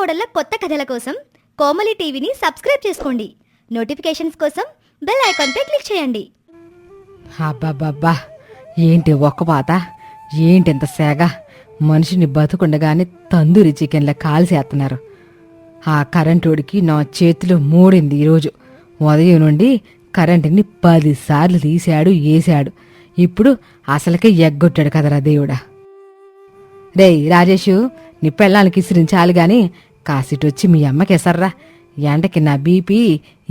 కోడళ్ళ కొత్త కథల కోసం కోమలి టీవీని సబ్స్క్రైబ్ చేసుకోండి. నోటిఫికేషన్స్ కోసం బెల్ ఐకాన్పై క్లిక్ చేయండి. అబ్బాబ్బా, ఏంటి ఒక్క పాత, ఏంటింత సేగ, మనిషిని బతుకుండగానే తందూరి చికెన్లా కాల్చేస్తున్నారు. ఆ కరెంటోడికి నా చేతిలో మూడింది ఈరోజు. ఉదయం నుండి కరెంటుని 10 సార్లు తీశాడు వేశాడు. ఇప్పుడు అసలుకే ఎగ్గొట్టాడు కదరా దేవుడా. రేయ్ రాజేషు, నీ పెళ్ళానికి ఇసిరించాలి గాని కాసిటొచ్చి మీ అమ్మకి ఎసర్రా. ఎండకి నా బీపీ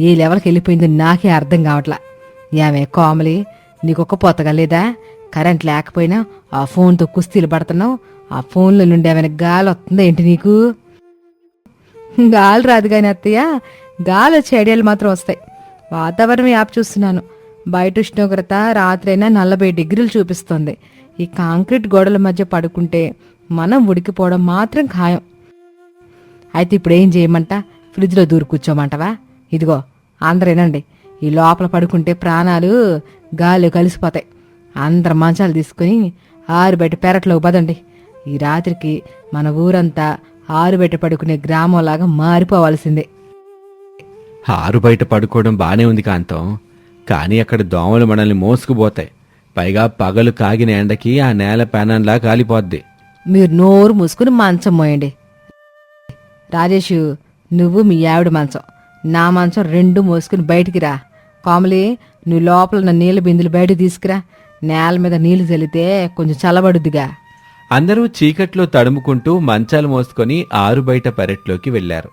ఏ లెవెల్కి వెళ్ళిపోయిందో నాకే అర్థం కావట్లా. ఏమే కోమలి, నీకొక్క పోతగా లేదా? కరెంట్ లేకపోయినా ఆ ఫోన్తో కుస్తీలు పడుతున్నావు. ఆ ఫోన్లో నుండి ఏమైనా గాలి వస్తుందా ఏంటి నీకు? గాలి రాదు కానీ అత్తయ్య, గాలి వచ్చే ఐడియాలు మాత్రం వస్తాయి. వాతావరణం యాప్ చూస్తున్నాను. బయట ఉష్ణోగ్రత రాత్రైనా 40 డిగ్రీలు చూపిస్తుంది. ఈ కాంక్రీట్ గోడల మధ్య పడుకుంటే మనం ఉడికిపోవడం మాత్రం ఖాయం. అయితే ఇప్పుడు ఏం చేయమంట? ఫ్రిడ్జ్లో దూరి కూర్చోమంటవా? ఇదిగో అందరేనండి, ఈ లోపల పడుకుంటే ప్రాణాలు గాలి కలిసిపోతాయి. అందరు మంచాలు తీసుకుని ఆరుబయట పెరట్లోకి పదండి. ఈ రాత్రికి మన ఊరంతా ఆరుబయట పడుకునే గ్రామంలాగా మారిపోవాల్సిందే. ఆరుబయట పడుకోవడం బానే ఉంది కాంతం, కానీ అక్కడ దోమలు మనల్ని మోసుకుపోతాయి. పైగా పగలు కాగిన ఎండకి ఆ నేల పేనంలా కాలిపోద్ది. మీరు నోరు మూసుకుని మంచం మోయండి. రాజేషు, నువ్వు మీ ఆవిడ మంచం, నా మంచం 2 మోసుకుని బయటికి రా. కోమలి, నువ్వు లోపల ఉన్న నీళ్ళ బిందులు బయటకు తీసుకురా. నేల మీద నీళ్లు చల్లితే కొంచెం చల్లబడుద్దిగా. అందరూ చీకట్లో తడుముకుంటూ మంచాలు మోసుకొని ఆరుబయట పెరట్లోకి వెళ్లారు.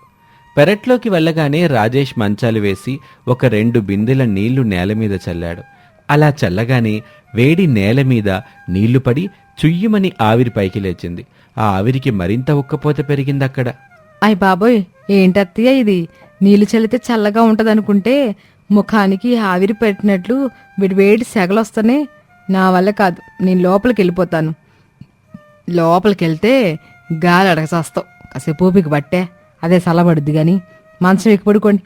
పెరట్లోకి వెళ్ళగానే రాజేష్ మంచాలు వేసి ఒక 2 బిందెల నీళ్లు నేల మీద చల్లాడు. అలా చల్లగానే వేడి నేల మీద నీళ్లు పడి చుయ్యమని ఆవిరి పైకి లేచింది. ఆ ఆవిరికి మరింత ఉక్కపోత పెరిగిందక్కడ. అయ్ బాబోయ్, ఏంటత్తయ్య ఇది? నీళ్లు చల్లితే చల్లగా ఉంటదనుకుంటే ముఖానికి ఆవిరి పెట్టినట్లు విడివేడి సెగలొస్తనే. నా వల్ల కాదు, నేను లోపలికి వెళ్ళిపోతాను. లోపలికి వెళ్తే గాలి అడగసేస్తావు. కాసేపు ఓపిక పట్టే, అదే చల్లబడుద్ది గాని మంచం ఎక్కి పడుకోండి.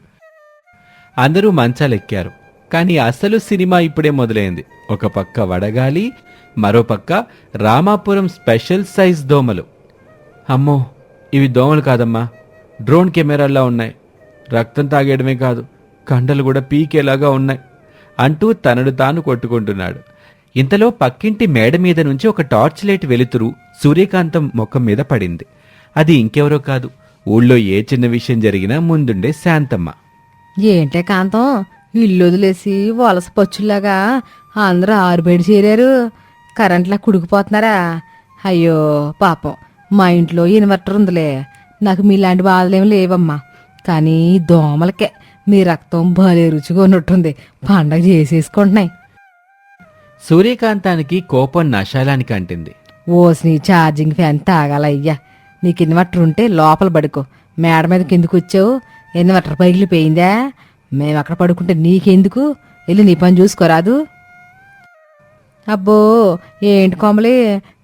అందరూ మంచాలెక్కారు. కానీ అసలు సినిమా ఇప్పుడే మొదలైంది. ఒక పక్క వడగాలి, మరో పక్క రామాపురం స్పెషల్ సైజ్ దోమలు. అమ్మో, ఇవి దోమలు కాదమ్మా, డ్రోన్ కెమెరాల్లా ఉన్నాయి. రక్తం తాగేయడమే కాదు, కండలు కూడా పీకేలాగా ఉన్నాయి అంటూ తనను తాను కొట్టుకుంటున్నాడు. ఇంతలో పక్కింటి మేడ మీద నుంచి ఒక టార్చ్ లైట్ వెలుతురు సూర్యకాంతం ముఖం మీద పడింది. అది ఇంకెవరో కాదు, ఊళ్ళో ఏ చిన్న విషయం జరిగినా ముందుండే శాంతమ్మ. ఏంటే కాంతం, ఇల్లు వదిలేసి వలస పచ్చుల్లాగా అందరూ ఆరుబయట చేరారు. కరెంట్లా కుడికిపోతున్నారా? అయ్యో పాపం, మా ఇంట్లో ఇన్వర్టర్ ఉందిలే, నాకు మీలాంటి బాధలేమి లేవమ్మా. కానీ దోమలకే మీ రక్తం భలే రుచిగా ఉన్నట్టుంది, పండగ చేసేసుకుంటున్నాయి. సూర్యకాంతానికి కోపం నశాలానికి అంటింది. ఓసి ఛార్జింగ్ ఫ్యాన్ తాగాలయ్యా. నీకు ఇన్వర్టర్ ఉంటే లోపల పడుకో, మేడ మీద కిందకు వచ్చావు. ఇన్వర్టర్ పగిలిపోయిందా? మేము అక్కడ పడుకుంటే నీకెందుకు? వెళ్ళి నీ పని చూసుకోరాదు? అబ్బో, ఏంటి కోమలి,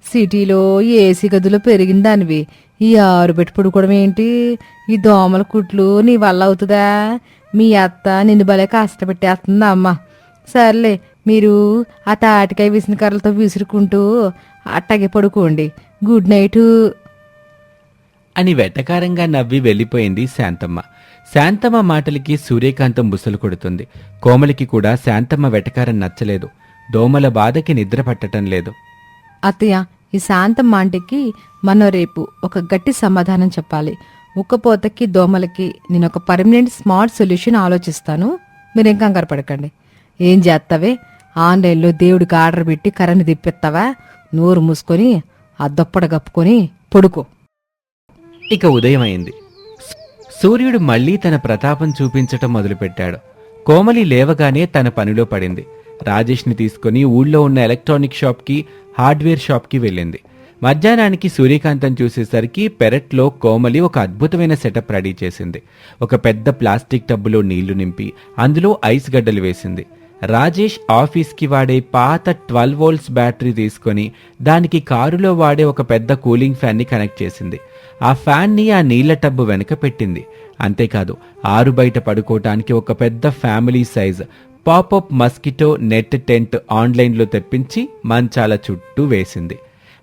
సిటీలో ఏసీ గదిలో పెరిగిన దానివి ఈ ఆరుబెట్టి పడుకోవడం ఏంటి? ఈ దోమల కుట్లు నీ వల్ల అవుతుందా? మీ అత్త నిన్ను భలే కష్టపెట్టేస్తుందా అమ్మ. సర్లే, మీరు ఆ తాటికాయ విసిన కర్రలతో విసురుకుంటూ అట్టగే పడుకోండి. గుడ్ నైట్ అని వెటకారంగా నవ్వి వెళ్ళిపోయింది శాంతమ్మ. శాంతమ్మ మాటలకి సూర్యకాంతం బుసలు కొడుతుంది. కోమలికి కూడా శాంతమ్మ వెటకారం నచ్చలేదు. దోమల బాధకి నిద్ర పట్టటం లేదు. అత్తయ్య, ఈ శాంతమ్మ ఆంటీకి మనం రేపు ఒక గట్టి సమాధానం చెప్పాలి. ఉక్కపోతకి దోమలకి నేను ఒక పర్మనెంట్ స్మార్ట్ సొల్యూషన్ ఆలోచిస్తాను. మీరేం కంగారు పడకండి. ఏం చేస్తావే? ఆన్లైన్లో దేవుడికి ఆర్డర్ పెట్టి కరెంట్ తిప్పిస్తావా? నోరు మూసుకొని ఆ దొప్పడ కప్పుకొని పడుకో. ఇక ఉదయం అయింది. సూర్యుడు మళ్లీ తన ప్రతాపం చూపించటం మొదలుపెట్టాడు. కోమలి లేవగానే తన పనిలో పడింది. రాజేష్ని తీసుకుని ఊళ్ళో ఉన్న ఎలక్ట్రానిక్ షాప్కి, హార్డ్వేర్ షాప్కి వెళ్ళింది. మధ్యాహ్నానికి సూర్యకాంతం చూసేసరికి పెరట్లో కోమలి ఒక అద్భుతమైన సెటప్ రెడీ చేసింది. ఒక పెద్ద ప్లాస్టిక్ టబ్బులో నీళ్లు నింపి అందులో ఐస్ గడ్డలు వేసింది. రాజేష్ ఆఫీస్కి వాడే పాత 12 వోల్ట్స్ బ్యాటరీ తీసుకొని దానికి కారులో వాడే ఒక పెద్ద కూలింగ్ ఫ్యాన్ని కనెక్ట్ చేసింది. ఆ ఫ్యాన్ని ఆ నీళ్ల టబ్బు వెనక పెట్టింది. అంతేకాదు, ఆరుబయట పడుకోవటానికి ఒక పెద్ద family size popup mosquito net tent ఆన్లైన్లో తెప్పించి మంచాల చుట్టూ వేసింది.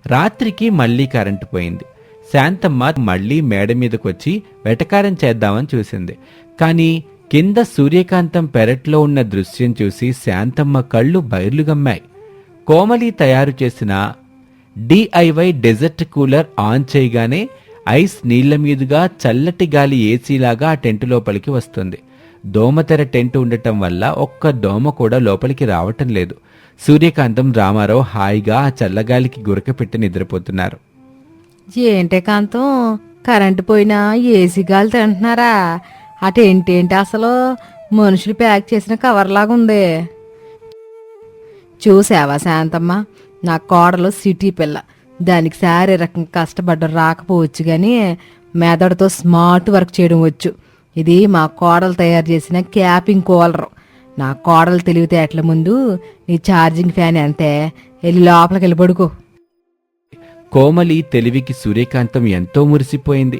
రాత్రికి మళ్లీ కరెంటు పోయింది. శాంతమ్మ మళ్లీ మేడ మీదకొచ్చి వెటకారం చేద్దామని చూసింది. కాని కింద సూర్యకాంతం పెరట్లో ఉన్న దృశ్యం చూసి శాంతమ్మ కళ్ళు బైర్లుగమ్మాయి. కోమలి తయారు చేసిన డిఐవై డెజర్ట్ కూలర్ ఆన్ చేయగానే ఐస్ నీళ్ల మీదుగా చల్లటి గాలి ఏసీలాగా ఆ టెంటు లోపలికి వస్తుంది. దోమతెర టెంట్ ఉండటం వల్ల ఒక్క దోమ కూడా లోపలికి రావటం లేదు. సూర్యకాంతం, రామారావు హాయిగా ఆ చల్లగాలికి గురక పెట్టి నిద్రపోతున్నారు. ఏంటే కాంతం, కరెంటు పోయినా ఏసీ గాలి తింటున్నారా? అటేంటేంటి అసలు మనుషులు ప్యాక్ చేసిన కవర్లాగుంది. చూసావా శాంతమ్మ, నా కోడలు సిటీ పిల్ల. దానికి శారీరకం కష్టపడ్డం రాకపోవచ్చు గాని మెదడుతో స్మార్ట్ వర్క్ చేయడం వచ్చు. ఇది మా కోడలు తయారు చేసిన క్యాపింగ్ కూలర్. నా కోడలు తెలివితేటల ముందు నీ ఛార్జింగ్ ఫ్యాన్ అంతే. వెళ్ళి లోపలికి వెళ్ళి పడుకో. కోమలి తెలివికి సూర్యకాంతం ఎంతో మురిసిపోయింది.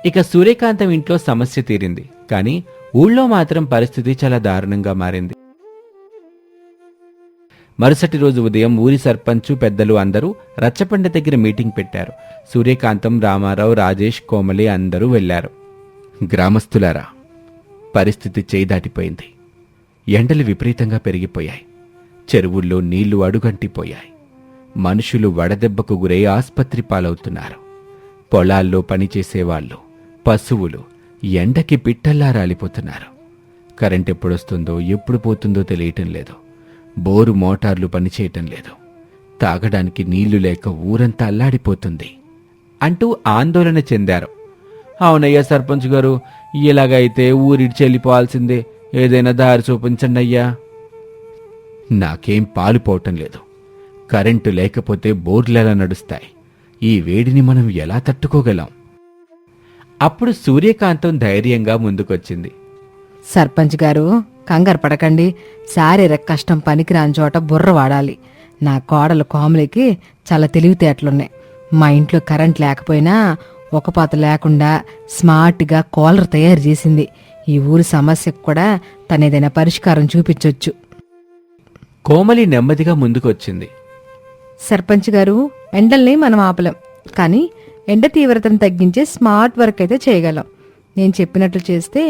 ఇక సూర్యకాంతం ఇంట్లో సమస్య తీరింది. కానీ ఊళ్ళో మాత్రం పరిస్థితి చాలా దారుణంగా మారింది. మరుసటి రోజు ఉదయం ఊరి సర్పంచు, పెద్దలు అందరూ రచ్చబండ దగ్గర మీటింగ్ పెట్టారు. సూర్యకాంతం, రామారావు, రాజేష్, కోమలి అందరూ వెళ్లారు. గ్రామస్తులారా, పరిస్థితి చేయి దాటిపోయింది. ఎండలు విపరీతంగా పెరిగిపోయాయి. చెరువుల్లో నీళ్లు అడుగంటిపోయాయి. మనుషులు వడదెబ్బకు గురై ఆస్పత్రి పాలవుతున్నారు. పొలాల్లో పనిచేసేవాళ్లు, పశువులు ఎండకి పిట్టల్లా రాలిపోతున్నారు. కరెంట్ ఎప్పుడొస్తుందో ఎప్పుడు పోతుందో తెలియటం లేదు. బోరు మోటార్లు పనిచేయటం లేదు. తాగడానికి నీళ్లు లేక ఊరంతా అల్లాడిపోతుంది అంటూ ఆందోళన చెందారు. అవునయ్యా సర్పంచ్ గారు, ఇలాగైతే ఊరిడిచి వెళ్ళిపోవాల్సిందే. ఏదైనా దారి చూపించండి అయ్యా. నాకేం పాలుపోవటం లేదు. కరెంటు లేకపోతే బోర్లెలా నడుస్తాయి? ఈ వేడిని మనం ఎలా తట్టుకోగలం? అప్పుడు సూర్యకాంతం ధైర్యంగా ముందుకొచ్చింది. సర్పంచ్ గారు, కంగారు పడకండి. శారీరక కష్టం పనికిరాని చోట బుర్ర వాడాలి. నా కోడలు కోమలికి చాలా తెలివితేటలున్నాయి. మా ఇంట్లో కరెంట్ లేకపోయినా ఒక పాత లేకుండా స్మార్ట్గా కూలర్ తయారు చేసింది. ఈ ఊరి సమస్యకు కూడా తనేదైనా పరిష్కారం చూపించొచ్చు. కోమలి నెమ్మదిగా ముందుకొచ్చింది. సర్పంచ్ గారు, ఎండల్ని మనం ఆపలేం, కానీ ఎండ తీవ్రతను తగ్గించే స్మార్ట్ వర్క్ అయితే చేయగలం. నేను చెప్పినట్లు చేస్తే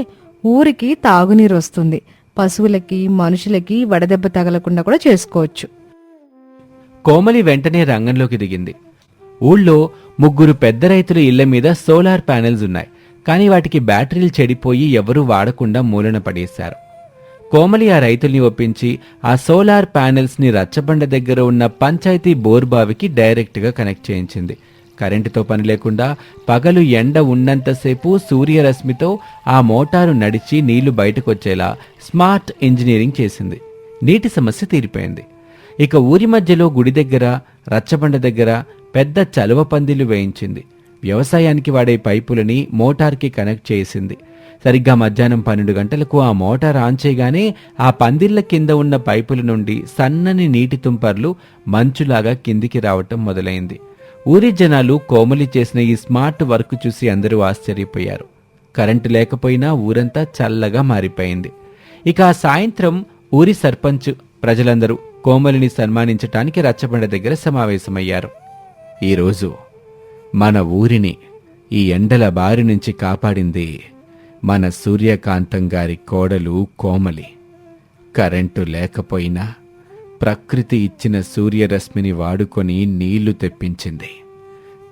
ఊరికి తాగునీరు వస్తుంది. పశువులకి, మనుషులకి వడదెబ్బ తగలకుండా కూడా చేసుకోవచ్చు. కోమలి వెంటనే రంగంలోకి దిగింది. ఊళ్ళో 3 పెద్ద రైతుల ఇళ్ల మీద సోలార్ ప్యానెల్స్ ఉన్నాయి. కానీ వాటికి బ్యాటరీలు చెడిపోయి ఎవరూ వాడకుండా మూలన పడేశారు. కోమలి ఆ రైతుల్ని ఒప్పించి ఆ సోలార్ ప్యానెల్స్ ని రచ్చబండ దగ్గర ఉన్న పంచాయతీ బోర్బావికి డైరెక్ట్గా కనెక్ట్ చేయించింది. కరెంటుతో పని లేకుండా పగలు ఎండ ఉన్నంతసేపు సూర్యరశ్మితో ఆ మోటారు నడిచి నీళ్లు బయటకొచ్చేలా స్మార్ట్ ఇంజనీరింగ్ చేసింది. నీటి సమస్య తీరిపోయింది. ఇక ఊరి మధ్యలో గుడి దగ్గర, రచ్చబండ దగ్గర పెద్ద చలువ పందిళ్లు వేయించింది. వ్యవసాయానికి వాడే పైపులని మోటార్కి కనెక్ట్ చేసింది. సరిగ్గా మధ్యాహ్నం 12 గంటలకు ఆ మోటార్ ఆన్ చేయగానే ఆ పందిళ్ల కింద ఉన్న పైపుల నుండి సన్నని నీటి తుంపర్లు మంచులాగా కిందికి రావటం మొదలైంది. ఊరి జనాలు కోమలి చేసిన ఈ స్మార్ట్ వర్క్ చూసి అందరూ ఆశ్చర్యపోయారు. కరెంటు లేకపోయినా ఊరంతా చల్లగా మారిపోయింది. ఇక ఆ సాయంత్రం ఊరి సర్పంచ్, ప్రజలందరూ కోమలిని సన్మానించటానికి రచ్చబండ దగ్గర సమావేశమయ్యారు. ఈరోజు మన ఊరిని ఈ ఎండల బారి నుంచి కాపాడింది మన సూర్యకాంతం గారి కోడలు కోమలి. కరెంటు లేకపోయినా ప్రకృతి ఇచ్చిన సూర్యరశ్మిని వాడుకొని నీళ్లు తెప్పించింది.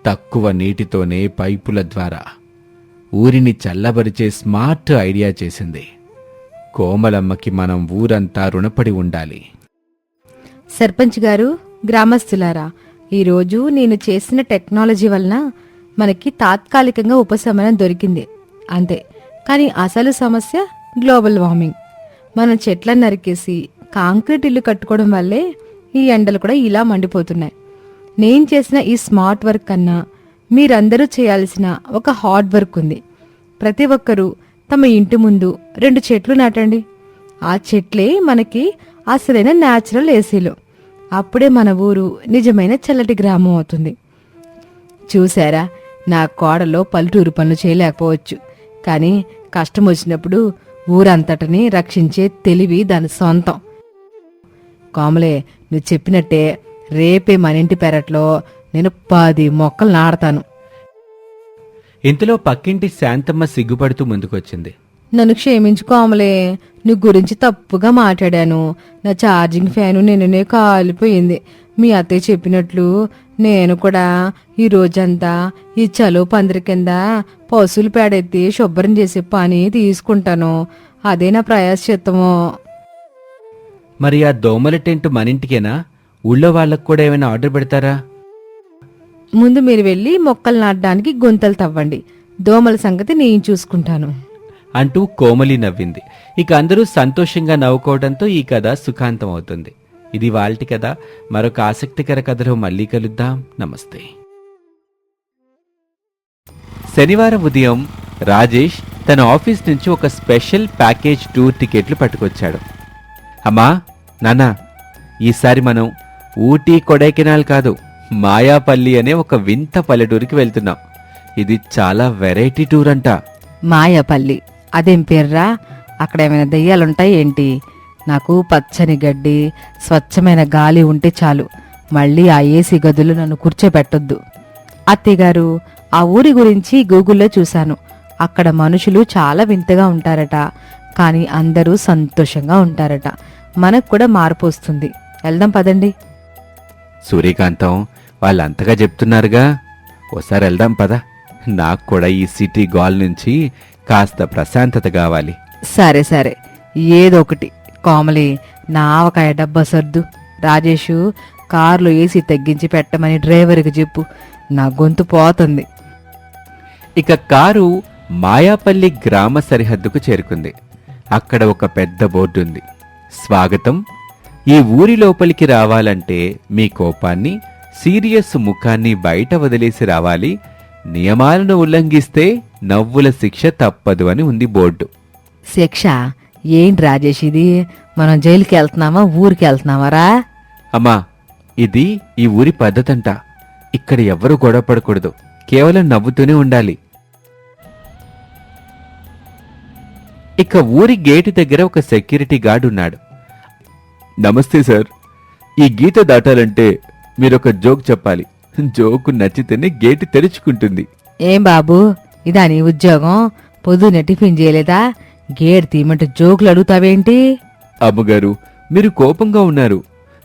తక్కువ నీటితోనే పైపుల ద్వారా ఊరిని చల్లబరిచే స్మార్ట్ ఐడియా చేసింది. కోమలమ్మకి మనం ఊరంతా రుణపడి ఉండాలి. సర్పంచ్ గారు, గ్రామస్తులారా, ఈరోజు నేను చేసిన టెక్నాలజీ వలన మనకి తాత్కాలికంగా ఉపశమనం దొరికింది అంతే. కానీ అసలు సమస్య గ్లోబల్ వార్మింగ్. మనం చెట్లను నరికేసి కాంక్రీట్ ఇల్లు కట్టుకోవడం వల్లే ఈ ఎండలు కూడా ఇలా మండిపోతున్నాయి. నేను చేసిన ఈ స్మార్ట్ వర్క్ కన్నా మీరందరూ చేయాల్సిన ఒక హార్డ్ వర్క్ ఉంది. ప్రతి ఒక్కరూ తమ ఇంటి ముందు 2 చెట్లు నాటండి. ఆ చెట్లే మనకి అసలైన న్యాచురల్ ఏసీలు. అప్పుడే మన ఊరు నిజమైన చల్లటి గ్రామం అవుతుంది. చూసారా, నా కోడలో పల్లెటూరు పనులు చేయలేకపోవచ్చు, కానీ కష్టం వచ్చినప్పుడు ఊరంతటిని రక్షించే తెలివి దాని సొంతం. కోమలే, నువ్వు చెప్పినట్టే రేపే మన ఇంటి పెరట్లో నేను 10 మొక్కలు నాడతాను. ఇంతలో పక్కింటి శాంతమ్మ సిగ్గుపడుతూ ముందుకొచ్చింది. నన్ను క్షమించుకోమలే, నీ గురించి తప్పుగా మాట్లాడాను. నా ఛార్జింగ్ ఫ్యాను నిన్ననే కాలిపోయింది. మీ అత్తయ్య చెప్పినట్లు నేను కూడా ఈ రోజంతా ఈ చలో పందిరి కింద పశువులు పేడెత్తి శుభ్రం చేసే పని తీసుకుంటాను. అదే నా ప్రయాసచిత్తము. మరి ఆ దోమల టెంట్ మనింటికేనా? ఊళ్ళో వాళ్ళకు కూడా ఏమైనా ఆర్డర్ పెడతారా? ముందు మీరు వెళ్ళి మొక్కలు నాటడానికి గుంతలు తవ్వండి. దోమల సంగతి నేను చూసుకుంటాను అంటూ కోమలి నవ్వింది. ఇక అందరూ సంతోషంగా నవ్వుకోవడంతో ఈ కథ సుఖాంతం అవుతుంది. ఇది వాల్టి కథ. మరొక ఆసక్తికర కథలో మళ్ళీ కలుద్దాం. నమస్తే. శనివారం ఉదయం రాజేష్ తన ఆఫీస్ నుంచి ఒక స్పెషల్ ప్యాకేజ్ టూర్ టికెట్లు పట్టుకొచ్చాడు. అమ్మా, నాన్నా, ఈసారి మనం ఊటీ కొడైకెనాల్ కాదు, మాయాపల్లి అనే ఒక వింత పల్లెటూరికి వెళ్తున్నాం. ఇది చాలా వెరైటీ టూర్ అంట. మాయాపల్లి అదేం పేర్రా? అక్కడ ఏమైనా దెయ్యాలుంటాయి ఏంటి? నాకు పచ్చని గడ్డి, స్వచ్ఛమైన గాలి ఉంటే చాలు. మళ్ళీ ఆ ఏసీ గదులు నన్ను కూర్చోబెట్టొద్దు. అత్తయ్యగారు, ఆ ఊరి గురించి గూగుల్లో చూశాను. అక్కడ మనుషులు చాలా వింతగా ఉంటారట, కానీ అందరూ సంతోషంగా ఉంటారట. మనకు కూడా మార్పు వస్తుంది. వెళ్దాం పదండి. సూర్యకాంతం, వాళ్ళంతగా చెప్తున్నారుగా, ఓసారి వెళ్దాం పద. నాకు కూడా ఈ సిటీ గోల్ నుంచి కాస్త ప్రశాంతత కావాలి. సరే సరే, ఏదో ఒకటి. కోమలి, నా ఆవకాయ డబ్బా సర్దు. రాజేషు, కారులో ఏసీ తగ్గించి పెట్టమని డ్రైవర్కి చెప్పు. నా గొంతు పోతుంది. ఇక కారు మాయాపల్లి గ్రామ సరిహద్దుకు చేరుకుంది. అక్కడ ఒక పెద్ద బోర్డుంది. స్వాగతం. ఈ ఊరి లోపలికి రావాలంటే మీ కోపాన్ని, సీరియస్ ముఖాన్ని బయట వదిలేసి రావాలి. నియమాలను ఉల్లంఘిస్తే నవ్వుల శిక్ష తప్పదు అని ఉంది బోర్డు. శిక్ష ఏంటి రాజేష్ ఇది? మనం జైలుకి వెళ్తున్నామా, ఊరికి వెళ్తున్నామారా? అమ్మా, ఇది ఈ ఊరి పద్ధతంట. ఇక్కడ ఎవ్వరూ గొడవపడకూడదు, కేవలం నవ్వుతూనే ఉండాలి. ఇక ఊరి గేటు దగ్గర ఒక సెక్యూరిటీ గార్డ్ ఉన్నాడు. నమస్తే సార్, ఈ గీత దాటాలంటే మీరొక జోక్ చెప్పాలి. జోకు నచ్చితేనే గేటు తెరుచుకుంటుంది. ఏం బాబు, ఇదా నీ ఉద్యోగం? పొద్దున్నే టిఫిన్ చేయలేదా? గేట్ తీయమంటే జోకులు అడుగుతావేంటి? అమ్మగారు, మీరు కోపంగా ఉన్నారు.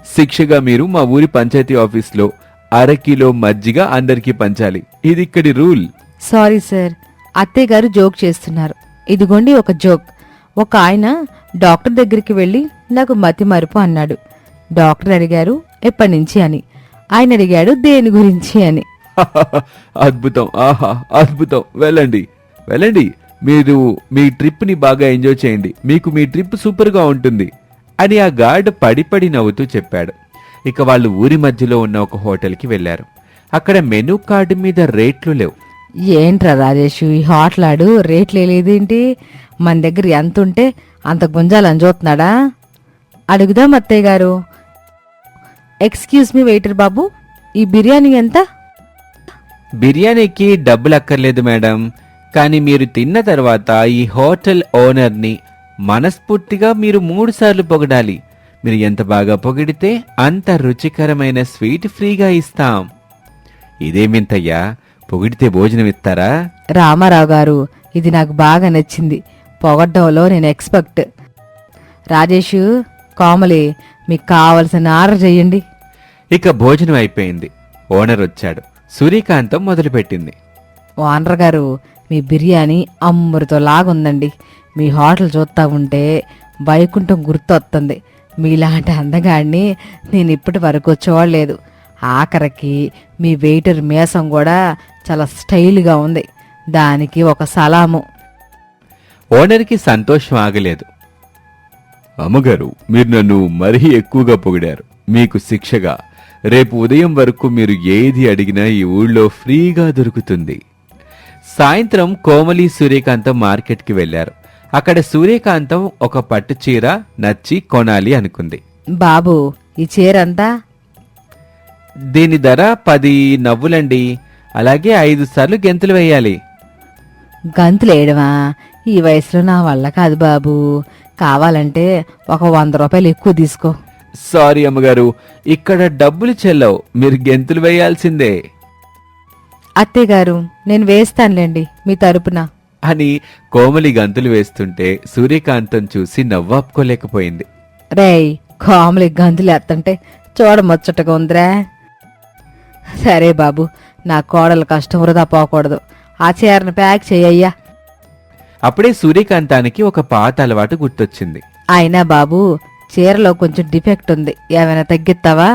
శిక్షగా మీరు మా ఊరి పంచాయతీ ఆఫీస్లో 1/2 కిలో మజ్జిగ అందరికీ పంచాలి. ఇది ఇక్కడి రూల్. సారీ సార్, అత్తయ్య గారు జోక్ చేస్తున్నారు. ఇదిగోండి ఒక జోక్. ఒక ఆయన డాక్టర్ దగ్గరికి వెళ్ళి నాకు మతి మరుపు అన్నాడు. డాక్టర్ అడిగారు ఎప్పటినుంచి అని. ఆయన అడిగాడు దేని గురించి అని. అద్భుతం, ఆహా అద్భుతం. వెళ్ళండి వెళ్ళండి, మీరు మీ ట్రిప్ ని బాగా ఎంజాయ్ చేయండి. మీకు మీ ట్రిప్ సూపర్ గా ఉంటుంది అని ఆ గార్డ్ పడి నవ్వుతూ చెప్పాడు. ఇక వాళ్ళు ఊరి మధ్యలో ఉన్న ఒక హోటల్కి వెళ్లారు. అక్కడ మెనూ కార్డు మీద రేట్లు లేవు. ఏంట్రా రాజేష్, ఈ హోటలాడు రేట్లు లేదేంటి? మన దగ్గర ఎంత ఉంటే అంత గుంజాలని చూస్తున్నాడా? అడుగుదాం అత్తయ్య గారు. ఎక్స్క్యూజ్ మీ వెయిటర్ బాబు, ఈ బిర్యానీ ఎంత? బిర్యానీకి డబ్బులు అక్కర్లేదు మేడం, కానీ మీరు తిన్న తర్వాత ఈ హోటల్ ఓనర్ని మనస్ఫూర్తిగా మీరు 3 సార్లు పొగడాలి. మీరు ఎంత బాగా పొగిడితే అంత రుచికరమైన స్వీట్ ఫ్రీగా ఇస్తాం. ఇదేమింతయ్యా, పొగిడితే భోజనం ఇస్తారా? రామారావు గారు, ఇది నాకు బాగా నచ్చింది. పొగడ్డంలో నేను ఎక్స్పర్ట్. రాజేష్, కోమలి, మీకు కావలసిన ఆర్డర్ చెయ్యండి. ఇక భోజనం అయిపోయింది. ఓనర్ వచ్చాడు. సూర్యకాంతం మొదలుపెట్టింది. ఓనర్ గారు, మీ బిర్యానీ అమృతంలాగుందండి. మీ హోటల్ చూస్తా ఉంటే వైకుంఠం గుర్తొస్తుంది. మీలాంటి అందగాడిని నేను ఇప్పటి వరకు చూడలేదు. ఆఖరికి మీ వెయిటర్ మీసం కూడా చాలా స్టైల్గా ఉంది. దానికి ఒక సలాము. ఓనర్కి సంతోషం ఆగలేదు. అమ్మగారు, మీరు నన్ను మరీ ఎక్కువగా పొగిడారు. మీకు శిక్షగా రేపు ఉదయం వరకు మీరు ఏది అడిగినా ఈ ఊళ్ళో ఫ్రీగా దొరుకుతుంది. సాయంత్రం కోమలి, సూర్యకాంతం మార్కెట్కి వెళ్లారు. అక్కడ సూర్యకాంతం ఒక పట్టు చీర నచ్చి కొనాలి అనుకుంది. బాబు, ఈ చీరంతా? దీని ధర 10 నవ్వులండి. అలాగే 5 సార్లు గెంతులు వేయాలి. గంతులేయడమా? ఈ వయసులో నా వల్ల కాదు బాబు. కావాలంటే ఒక 100 రూపాయలు ఎక్కువ తీసుకో. సారీ అమ్మగారు, ఇక్కడ డబ్బులు చెల్లవు, మీరు గెంతులు వేయాల్సిందే. అత్తయ్యగారు నేను వేస్తానులేండి మీ తరపున. అని కోమలి గంతులు వేస్తుంటే సూర్యకాంతం చూసి నవ్వాపుకోలేకపోయింది. రేయ్ కోమలి గంతులు ఎత్తంటే చూడముచ్చటగా ఉందిరా. సరే బాబు, నా కోడలు కష్టం వృధా పోకూడదు. ఆ చీరను ప్యాక్ చెయ్యయ్యా. అప్పుడే సూర్యకాంతానికి ఒక పాత అలవాటు గుర్తొచ్చింది. అయినా బాబు, చీరలో కొంచెం డిఫెక్ట్ ఉంది, ఏమైనా తగ్గిస్తావా?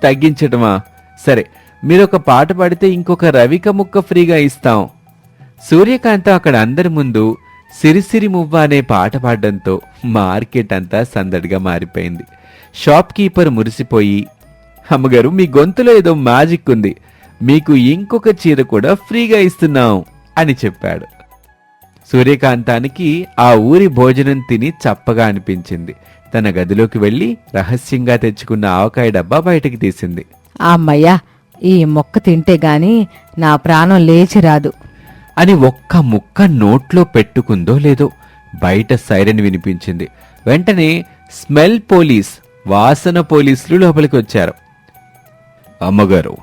తగ్గించటమా? సరే, మీరొక పాట పాడితే ఇంకొక రవిక ముక్క ఫ్రీగా ఇస్తాం. సూర్యకాంతం అక్కడ అందరి ముందు సిరిసిరి మువ్వ అనే పాట పాడడంతో మార్కెట్ అంతా సందడిగా మారిపోయింది. షాప్ కీపర్ మురిసిపోయి, అమ్మగారు మీ గొంతులో ఏదో మ్యాజిక్ ఉంది, మీకు ఇంకొక చీర కూడా ఫ్రీగా ఇస్తున్నాం అని చెప్పాడు. సూర్యకాంతానికి ఆ ఊరి భోజనం తిని చప్పగా అనిపించింది. తన గదిలోకి వెళ్లి రహస్యంగా తెచ్చుకున్న ఆవకాయ డబ్బా బయటికి తీసింది. అమ్మయ్యా, ఈ మొక్క తింటే గాని నా ప్రాణం లేచి రాదు అని ఒక్క ముక్క నోట్లో పెట్టుకుందో లేదో బయట సైరన్ వినిపించింది. వెంటనే స్మెల్ పోలీస్, వాసన పోలీసులు లోపలికి వచ్చారు. అమ్మగారు,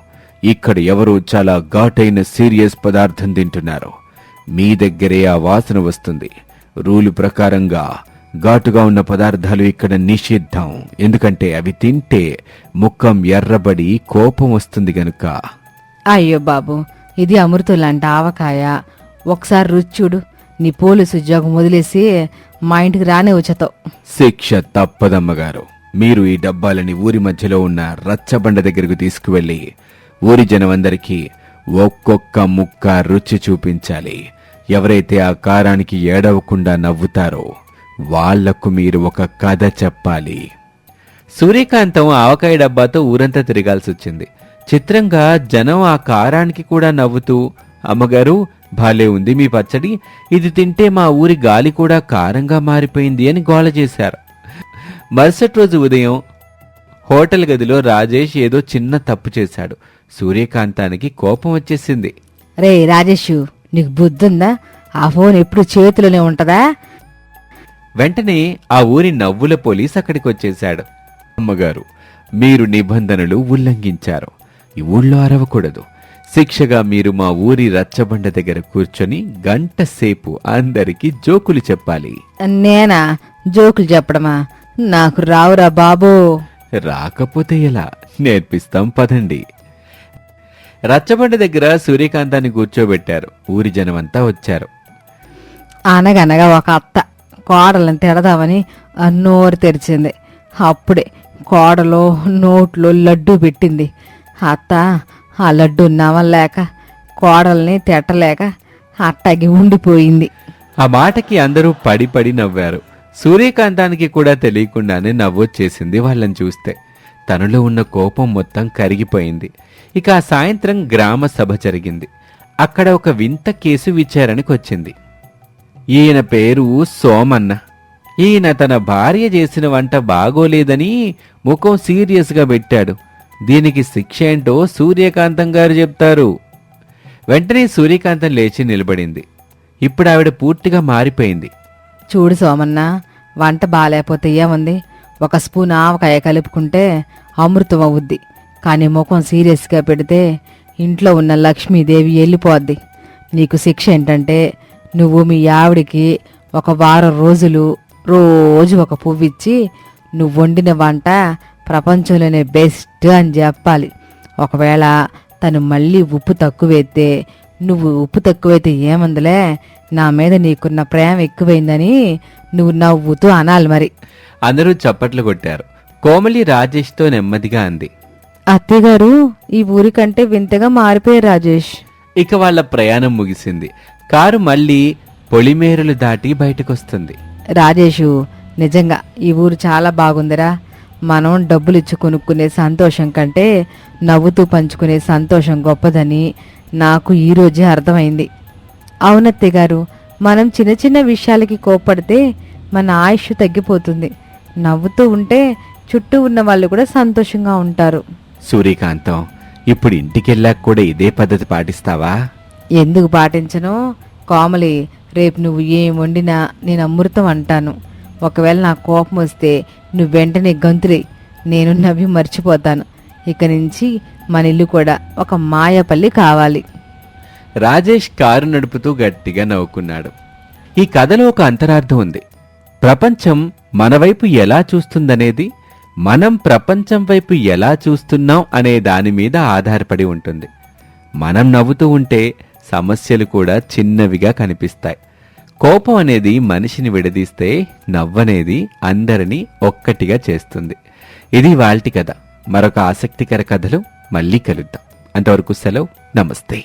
ఇక్కడ ఎవరో చాలా ఘాటైన సీరియస్ పదార్థం తింటున్నారు. మీ దగ్గరే ఆ వాసన వస్తుంది. రూలు ప్రకారంగా ఘాటుగా ఉన్న పదార్థాలు ఇక్కడ నిషిద్ధం. ఎందుకంటే అవి తింటే ముఖం ఎర్రబడి కోపం వస్తుంది గనుక. అయ్యో బాబు, ఇది అమృతులంట ఆవకాయ. ఒకసారి రుచి చూడు. నీ పోలీసు ఉద్యోగం వదిలేసి మా ఇంటికి రానే వచ్చావు. శిక్ష తప్పదమ్మగారు. మీరు ఈ డబ్బాలని ఊరి మధ్యలో ఉన్న రచ్చబండ దగ్గరకు తీసుకువెళ్ళి ఊరి జనమందరికీ ఒక్కొక్క ముక్క రుచి చూపించాలి. ఎవరైతే ఆ కారానికి ఏడవకుండా నవ్వుతారో వాళ్లకు మీరు ఒక కథ చెప్పాలి. సూర్యకాంతం ఆవకాయ డబ్బాతో ఊరంతా తిరగాల్సొచ్చింది. చిత్రంగా జనం ఆ కారానికి కూడా నవ్వుతూ, అమ్మగారు భలే ఉంది మీ పచ్చడి, ఇది తింటే మా ఊరి గాలి కూడా కారంగా మారిపోయింది అని గోల చేశారు. మరుసటి రోజు ఉదయం హోటల్ గదిలో రాజేష్ ఏదో చిన్న తప్పు చేశాడు. సూర్యకాంతానికి కోపం వచ్చేసింది. రే రాజేషు, నీకు బుద్ధుందా? ఆ ఫోన్ ఎప్పుడు చేతిలోనే ఉంటదా? వెంటనే ఆ ఊరి నవ్వుల పోలీస్ అక్కడికి వచ్చేశాడు. అమ్మగారు, మీరు నిబంధనలు ఉల్లంఘించారు. ఈ ఊళ్ళో అరవకూడదు. శిక్షగా మీరు మా ఊరి రచ్చబండ దగ్గర కూర్చొని గంట సేపు అందరికీ జోకులు చెప్పాలి. నేనా జోకులు చెప్పడమా? నాకు రావురా బాబో. రాకపోతే ఎలా? నేర్పిస్తాం పదండి. రచ్చబండ దగ్గర సూర్యకాంతాన్ని కూర్చోబెట్టారు. ఊరి జనమంతా వచ్చారు. అనగనగా ఒక అత్త కోడలను తిడదామని నోరు తెరిచింది. అప్పుడే కోడలో నోట్లో లడ్డూ పెట్టింది. అత్త ఆ లడ్డూ నవ్వలేక కోడల్ని తిట్టలేక అట్టగి ఉండిపోయింది. ఆ మాటకి అందరూ పడి పడి నవ్వారు. సూర్యకాంతానికి కూడా తెలియకుండానే నవ్వొచ్చేసింది వాళ్ళని చూస్తే. తనలో ఉన్న కోపం మొత్తం కరిగిపోయింది. ఇక ఆ సాయంత్రం గ్రామ సభ జరిగింది. అక్కడ ఒక వింత కేసు విచారణకు వచ్చింది. ఈయన పేరు సోమన్న. ఈయన తన భార్య చేసిన వంట బాగోలేదని ముఖం సీరియస్గా పెట్టాడు. దీనికి శిక్ష ఏంటో సూర్యకాంతం గారు చెప్తారు. వెంటనే సూర్యకాంతం లేచి నిలబడింది. ఇప్పుడు ఆవిడ పూర్తిగా మారిపోయింది. చూడు సోమన్న, వంట బాగాలేకపోతే ఏముంది, ఒక స్పూన్ ఆవకాయ కలుపుకుంటే అమృతం అవుద్ది. కానీ ముఖం సీరియస్గా పెడితే ఇంట్లో ఉన్న లక్ష్మీదేవి వెళ్ళిపోద్ది. నీకు శిక్ష ఏంటంటే నువ్వు మీ ఆవిడికి ఒక వారం రోజులు రోజు ఒక పువ్విచ్చి నువ్వు వండిన వంట ప్రపంచంలోనే బెస్ట్ అని చెప్పాలి. ఒకవేళ తను మళ్ళీ ఉప్పు తక్కువైతే నువ్వు ఉప్పు తక్కువైతే ఏమందులే, నా మీద నీకున్న ప్రేమ ఎక్కువైందని నువ్వు నవ్వుతూ అనాలి మరి. అందరూ చప్పట్లు కొట్టారు. కోమలి రాజేష్తో నెమ్మదిగా అంది, అత్తయ్యగారు ఈ ఊరికంటే వింతగా మారిపోయారు రాజేష్. ఇక వాళ్ళ ప్రయాణం ముగిసింది. కారు మళ్ళీ పొలిమేరలు దాటి బయటకొస్తుంది. రాజేషు, నిజంగా ఈ ఊరు చాలా బాగుందిరా. మనం డబ్బులు ఇచ్చి కొనుక్కునే సంతోషం కంటే నవ్వుతూ పంచుకునే సంతోషం గొప్పదని నాకు ఈరోజే అర్థమైంది. అవునత్తయ్య గారు, మనం చిన్న చిన్న విషయాలకి కోప్పడితే మన ఆయుష్ తగ్గిపోతుంది. నవ్వుతూ ఉంటే చుట్టూ ఉన్న వాళ్ళు కూడా సంతోషంగా ఉంటారు. సూర్యకాంతం, ఇప్పుడు ఇంటికెళ్ళాక కూడా ఇదే పద్ధతి పాటిస్తావా? ఎందుకు పాటించను కోమలి, రేపు నువ్వు ఏం వండినా నేను అమృతం అంటాను. ఒకవేళ నాకు కోపం వస్తే నువ్వు వెంటనే గంతులే, నేను నవ్వి మర్చిపోతాను. ఇక నుంచి మన ఇల్లు కూడా ఒక మాయపల్లి కావాలి. రాజేష్ కారు నడుపుతూ గట్టిగా నవ్వుకున్నాడు. ఈ కథలో ఒక అంతరార్థం ఉంది. ప్రపంచం మన వైపు ఎలా చూస్తుందనేది మనం ప్రపంచం వైపు ఎలా చూస్తున్నాం అనే దాని మీద ఆధారపడి ఉంటుంది. మనం నవ్వుతూ ఉంటే సమస్యలు కూడా చిన్నవిగా కనిపిస్తాయి. కోపం అనేది మనిషిని విడదీస్తే నవ్వనేది అందరినీ ఒక్కటిగా చేస్తుంది. ఇది ఇవాల్టి కథ. మరొక ఆసక్తికర కథలో మళ్ళీ కలుద్దాం. అంతవరకు సెలవు. నమస్తే.